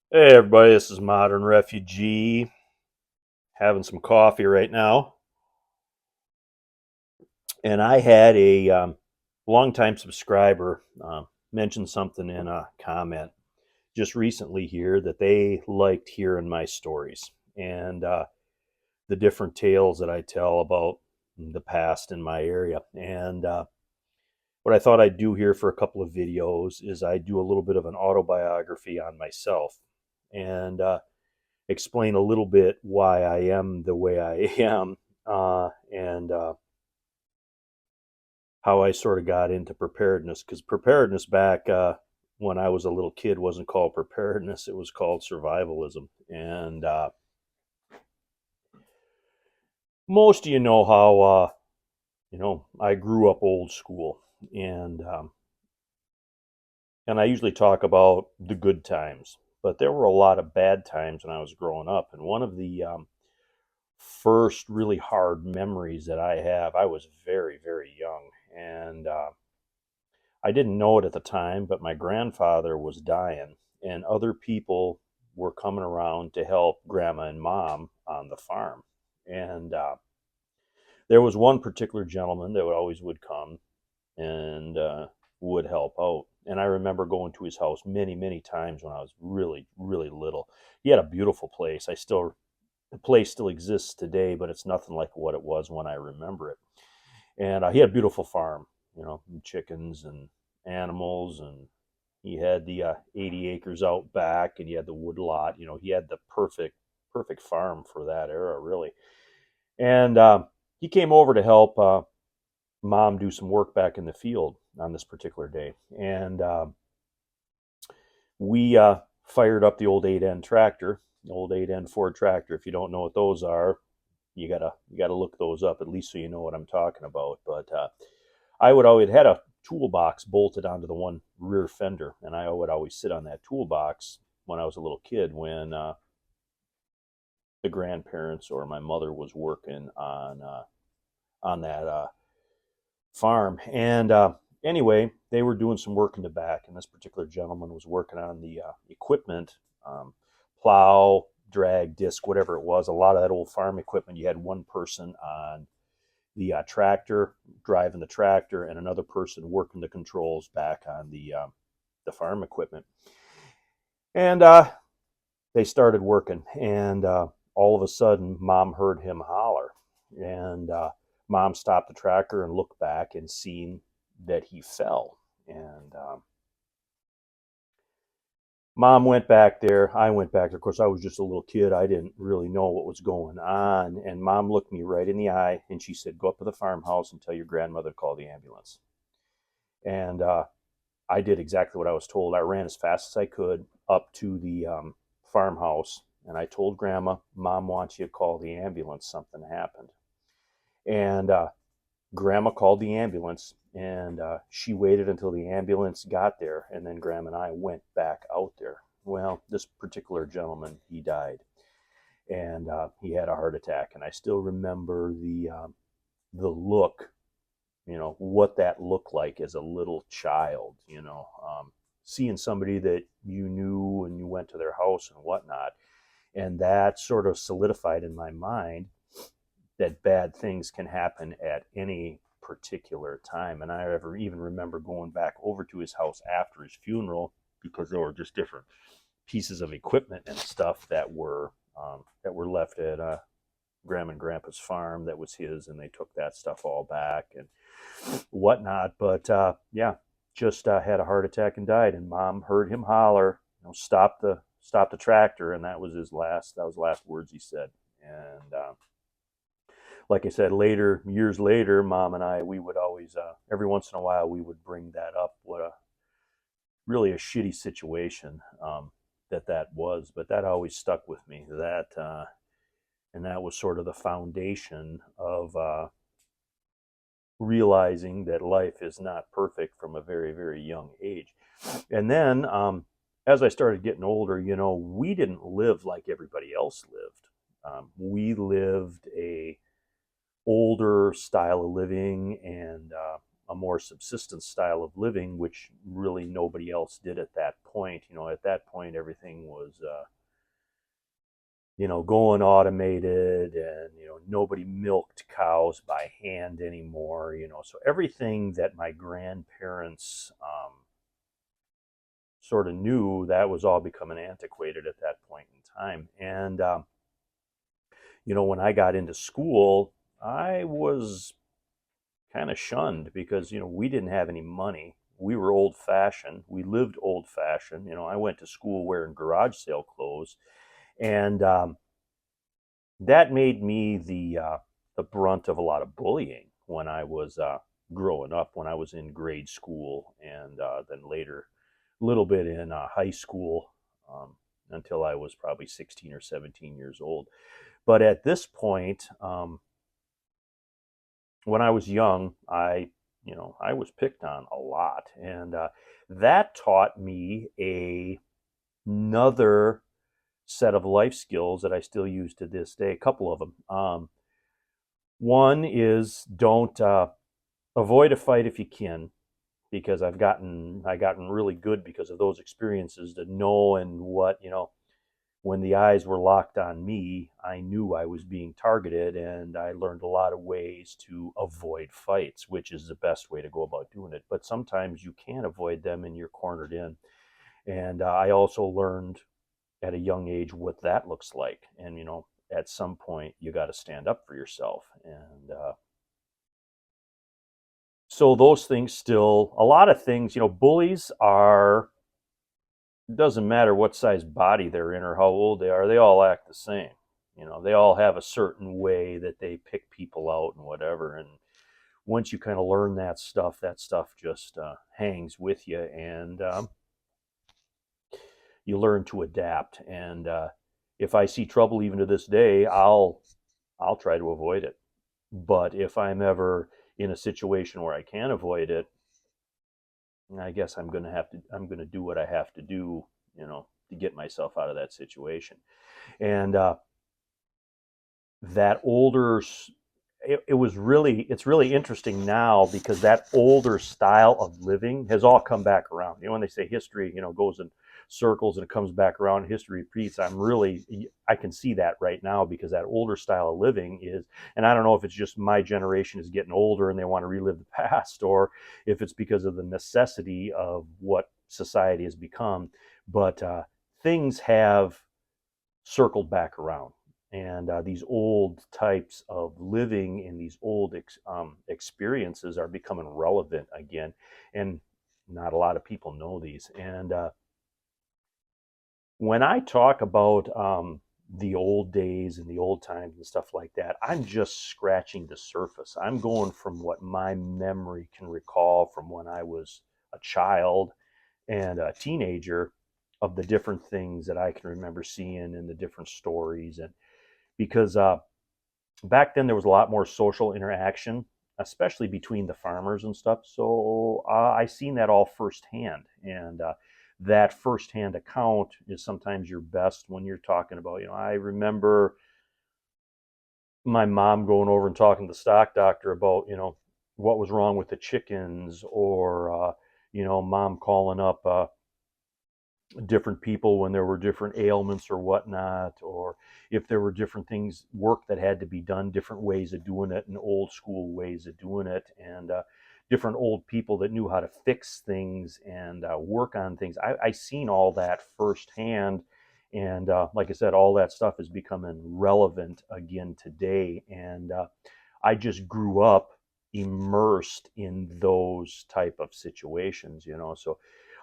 Hey everybody, this is Modern Refugee. Having some coffee right now. And I had a longtime subscriber mention something in a comment just recently here that they liked hearing my stories and the different tales that I tell about the past in my area. And what I thought I'd do here for a couple of videos is I do a little bit of an autobiography on myself. And explain a little bit why I am the way I am, and how I sort of got into preparedness. Because preparedness back when I was a little kid wasn't called preparedness; it was called survivalism. And most of you know how I grew up old school, and and I usually talk about the good times, but there were a lot of bad times when I was growing up. And one of the first really hard memories that I have. I was very, very young, and I didn't know it at the time, but my grandfather was dying, and other people were coming around to help grandma and mom on the farm. And there was one particular gentleman that always would come and would help out. And I remember going to his house many, many times when I was really, really little. He had a beautiful place. The place still exists today, but it's nothing like what it was when I remember it. And he had a beautiful farm, chickens and animals, and he had the 80 acres out back, and he had the wood lot. He had the perfect farm for that era, really. And he came over to help mom do some work back in the field on this particular day, and we fired up the old 8N tractor, the old 8N Ford tractor. If you don't know what those are, you gotta look those up at least so you know what I'm talking about. But I would always had a toolbox bolted onto the one rear fender, and I would always sit on that toolbox when I was a little kid when the grandparents or my mother was working on that farm. And anyway, they were doing some work in the back, and this particular gentleman was working on the equipment, plow, drag, disc, whatever it was. A lot of that old farm equipment, you had one person on the tractor driving the tractor, and another person working the controls back on the farm equipment. And they started working, and all of a sudden, mom heard him holler, and mom stopped the tractor and looked back and seen that he fell. And mom went back there. I went back there. Of course, I was just a little kid. I didn't really know what was going on. And mom looked me right in the eye and she said, "Go up to the farmhouse and tell your grandmother to call the ambulance." And I did exactly what I was told. I ran as fast as I could up to the farmhouse, and I told grandma, "Mom wants you to call the ambulance. Something happened." And grandma called the ambulance, and she waited until the ambulance got there, and then grandma and I went back out there. Well, this particular gentleman, he died, and he had a heart attack, and I still remember the look, what that looked like as a little child, seeing somebody that you knew and you went to their house and whatnot. And that sort of solidified in my mind that bad things can happen at any particular time. And I ever even remember going back over to his house after his funeral because there were just different pieces of equipment and stuff that were left at grandma and grandpa's farm that was his, and they took that stuff all back and whatnot. But yeah, just had a heart attack and died. And mom heard him holler, stop the tractor, and that was the last words he said. And like I said, years later, mom and I, we would always, every once in a while, we would bring that up. What a really a shitty situation that was, but that always stuck with me. And that was sort of the foundation of realizing that life is not perfect from a very, very young age. And then as I started getting older, we didn't live like everybody else lived. We lived a older style of living, and a more subsistence style of living, which really nobody else did at that point. At that point, everything was, going automated, and, nobody milked cows by hand anymore, so everything that my grandparents sort of knew, that was all becoming antiquated at that point in time. And, when I got into school, I was kind of shunned because, we didn't have any money. We were old fashioned. We lived old fashioned. I went to school wearing garage sale clothes. And that made me the brunt of a lot of bullying when I was growing up, when I was in grade school, and then later a little bit in high school, until I was probably 16 or 17 years old. But at this point, when I was young, I was picked on a lot, and that taught me another set of life skills that I still use to this day. A couple of them. One is don't avoid a fight if you can, because I gotten really good because of those experiences to know and what when the eyes were locked on me, I knew I was being targeted, and I learned a lot of ways to avoid fights, which is the best way to go about doing it. But sometimes you can't avoid them and you're cornered in. And I also learned at a young age what that looks like. And, at some point, you got to stand up for yourself. And so those things still, a lot of things, bullies are, it doesn't matter what size body they're in or how old they all act the same. They all have a certain way that they pick people out and whatever. And once you kind of learn that stuff just hangs with you, and you learn to adapt. And if I see trouble, even to this day, I'll try to avoid it. But if I'm ever in a situation where I can't avoid it, I guess I'm gonna do what I have to do, to get myself out of that situation. And that older, it's really interesting now, because that older style of living has all come back around. When they say history, goes in circles and it comes back around, history repeats. I can see that right now, because that older style of living is, and I don't know if it's just my generation is getting older and they want to relive the past, or if it's because of the necessity of what society has become. But things have circled back around, and these old types of living and these old experiences are becoming relevant again, and not a lot of people know these. And when I talk about the old days and the old times and stuff like that, I'm just scratching the surface. I'm going from what my memory can recall from when I was a child and a teenager, of the different things that I can remember seeing and the different stories. And because back then there was a lot more social interaction, especially between the farmers and stuff. So I seen that all firsthand, and that firsthand account is sometimes your best when you're talking about. I remember my mom going over and talking to the stock doctor about what was wrong with the chickens, or mom calling up different people when there were different ailments or whatnot, or if there were different things, work that had to be done, different ways of doing it, and old school ways of doing it, and different old people that knew how to fix things and work on things. I seen all that firsthand, and like I said, all that stuff is becoming relevant again today. And I just grew up immersed in those type of situations, so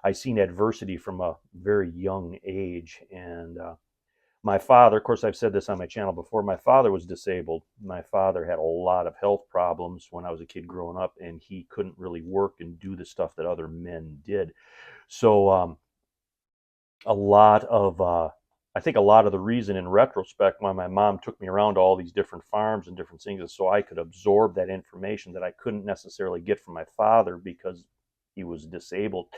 I seen adversity from a very young age. And my father, of course, I've said this on my channel before, my father was disabled. My father had a lot of health problems when I was a kid growing up, and he couldn't really work and do the stuff that other men did. So a lot of, I think a lot of the reason in retrospect why my mom took me around to all these different farms and different things is so I could absorb that information that I couldn't necessarily get from my father because he was disabled.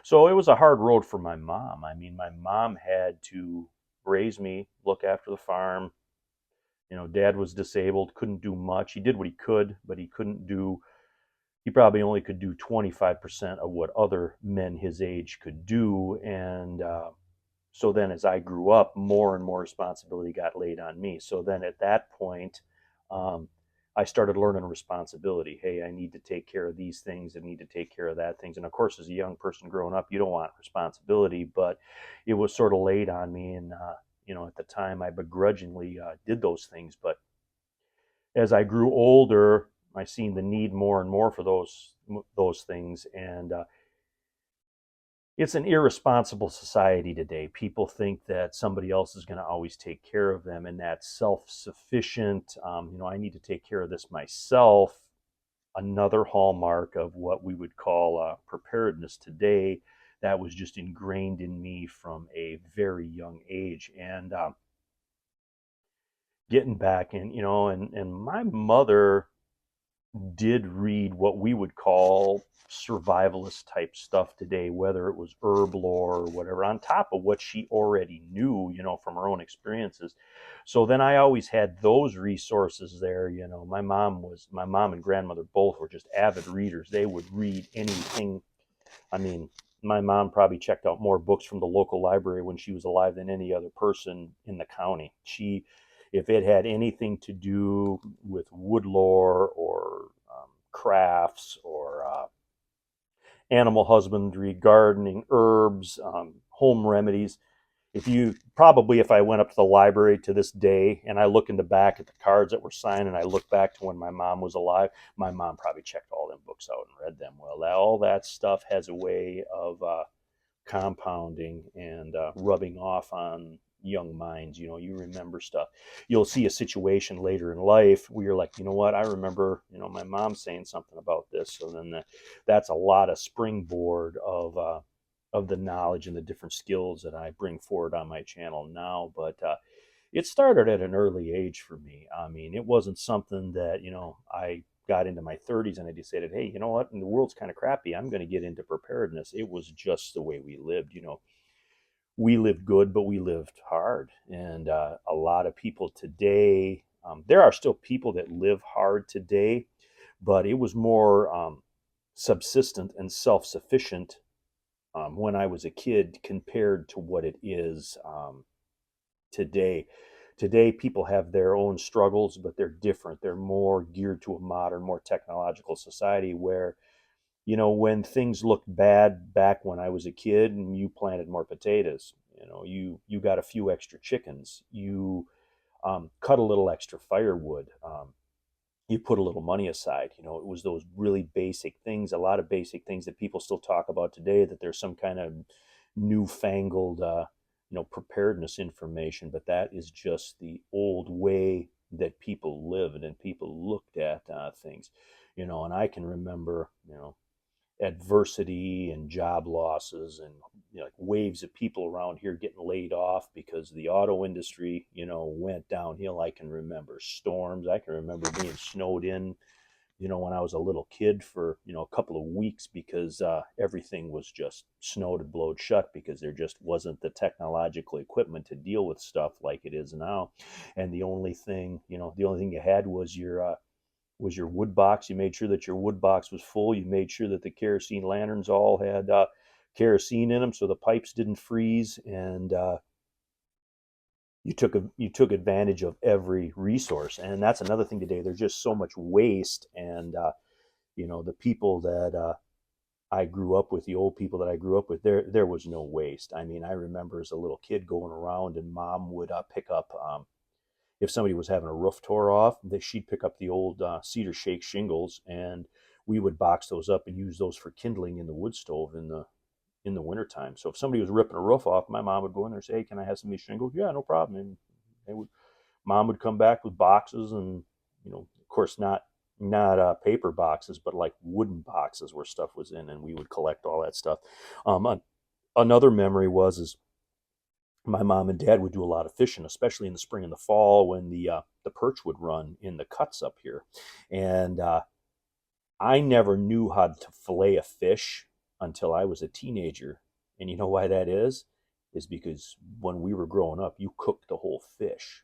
So it was a hard road for my mom. I mean, my mom had to raise me, look after the farm. Dad was disabled, couldn't do much. He did what he could, but he couldn't do he probably only could do 25% of what other men his age could do. And so then as I grew up, more and more responsibility got laid on me. So then at that point, um, I started learning responsibility. Hey, I need to take care of these things. I need to take care of that things. And of course, as a young person growing up, you don't want responsibility, but it was sort of laid on me. And, at the time I begrudgingly did those things. But as I grew older, I seen the need more and more for those things. And it's an irresponsible society today. People think that somebody else is going to always take care of them, and that's self-sufficient. I need to take care of this myself. Another hallmark of what we would call preparedness today, that was just ingrained in me from a very young age. And getting back in, and my mother did read what we would call survivalist type stuff today, whether it was herb lore or whatever, on top of what she already knew, from her own experiences. So then I always had those resources there. My mom and grandmother both were just avid readers. They would read anything. I mean, my mom probably checked out more books from the local library when she was alive than any other person in the county. If it had anything to do with wood lore or crafts or animal husbandry, gardening, herbs, home remedies. If I went up to the library to this day and I look in the back at the cards that were signed and I look back to when my mom was alive, my mom probably checked all them books out and read them. Well, all that stuff has a way of compounding and rubbing off on young minds. You remember stuff. You'll see a situation later in life where you're like, what? I remember, my mom saying something about this. So then that's a lot of springboard of the knowledge and the different skills that I bring forward on my channel now. But it started at an early age for me. I mean, it wasn't something that, I got into my 30s and I decided, hey, you know what? And the world's kind of crappy. I'm going to get into preparedness. It was just the way we lived. We lived good, but we lived hard. And a lot of people today, there are still people that live hard today, but it was more subsistent and self sufficient when I was a kid compared to what it is today. Today, people have their own struggles, but they're different. They're more geared to a modern, more technological society where, when things looked bad back when I was a kid and you planted more potatoes, you got a few extra chickens, you cut a little extra firewood, you put a little money aside. It was those really basic things, a lot of basic things that people still talk about today, that there's some kind of newfangled, preparedness information, but that is just the old way that people lived and people looked at things, and I can remember, adversity and job losses and like waves of people around here getting laid off because the auto industry went downhill. I can remember storms. I can remember being snowed in when I was a little kid for a couple of weeks because everything was just snowed and blowed shut because there just wasn't the technological equipment to deal with stuff like it is now. And the only thing you had was your wood box. You made sure that your wood box was full. You made sure that the kerosene lanterns all had kerosene in them so the pipes didn't freeze. And you took advantage of every resource. And that's another thing today. There's just so much waste. And the people that I grew up with, the old people that I grew up with, there was no waste. I mean, I remember as a little kid going around and mom would pick up if somebody was having a roof tore off, she'd pick up the old cedar shake shingles, and we would box those up and use those for kindling in the wood stove in the wintertime. So if somebody was ripping a roof off, my mom would go in there and say, "Hey, can I have some of these shingles?" "Yeah, no problem." And mom would come back with boxes, and of course, not paper boxes, but like wooden boxes where stuff was in, and we would collect all that stuff. Another memory is my mom and dad would do a lot of fishing, especially in the spring and the fall when the perch would run in the cuts up here. And I never knew how to fillet a fish until I was a teenager. And you know why that is? Is because when we were growing up, you cooked the whole fish.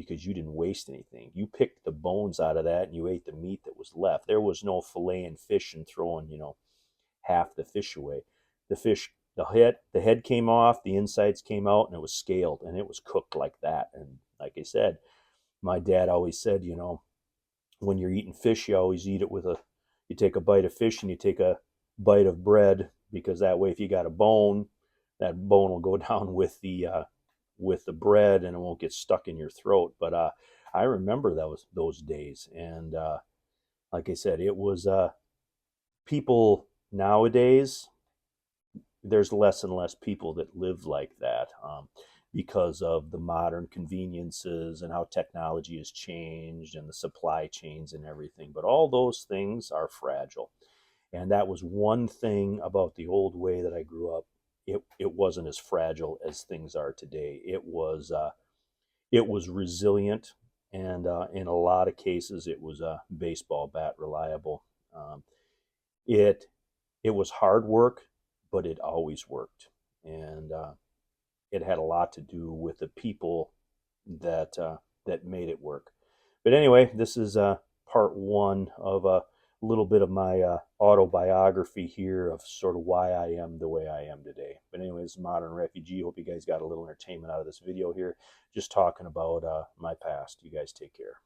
because you didn't waste anything. You picked the bones out of that and you ate the meat that was left. There was no filleting fish and throwing, half the fish away. The fish, the head came off, the insides came out, and it was scaled and it was cooked like that. And like I said, my dad always said, when you're eating fish, you always eat it you take a bite of fish and you take a bite of bread, because that way, if you got a bone, that bone will go down with the bread and it won't get stuck in your throat. But I remember those days, and like I said, it was people nowadays. There's less and less people that live like that, because of the modern conveniences and how technology has changed and the supply chains and everything. But all those things are fragile. And that was one thing about the old way that I grew up. It wasn't as fragile as things are today. It was resilient, and in a lot of cases, it was a baseball bat reliable. It it was hard work, but it always worked, and it had a lot to do with the people that made it work. But anyway, this is part one of a little bit of my autobiography here of sort of why I am the way I am today. But anyway, this is Modern Refugee. Hope you guys got a little entertainment out of this video here, just talking about my past. You guys take care.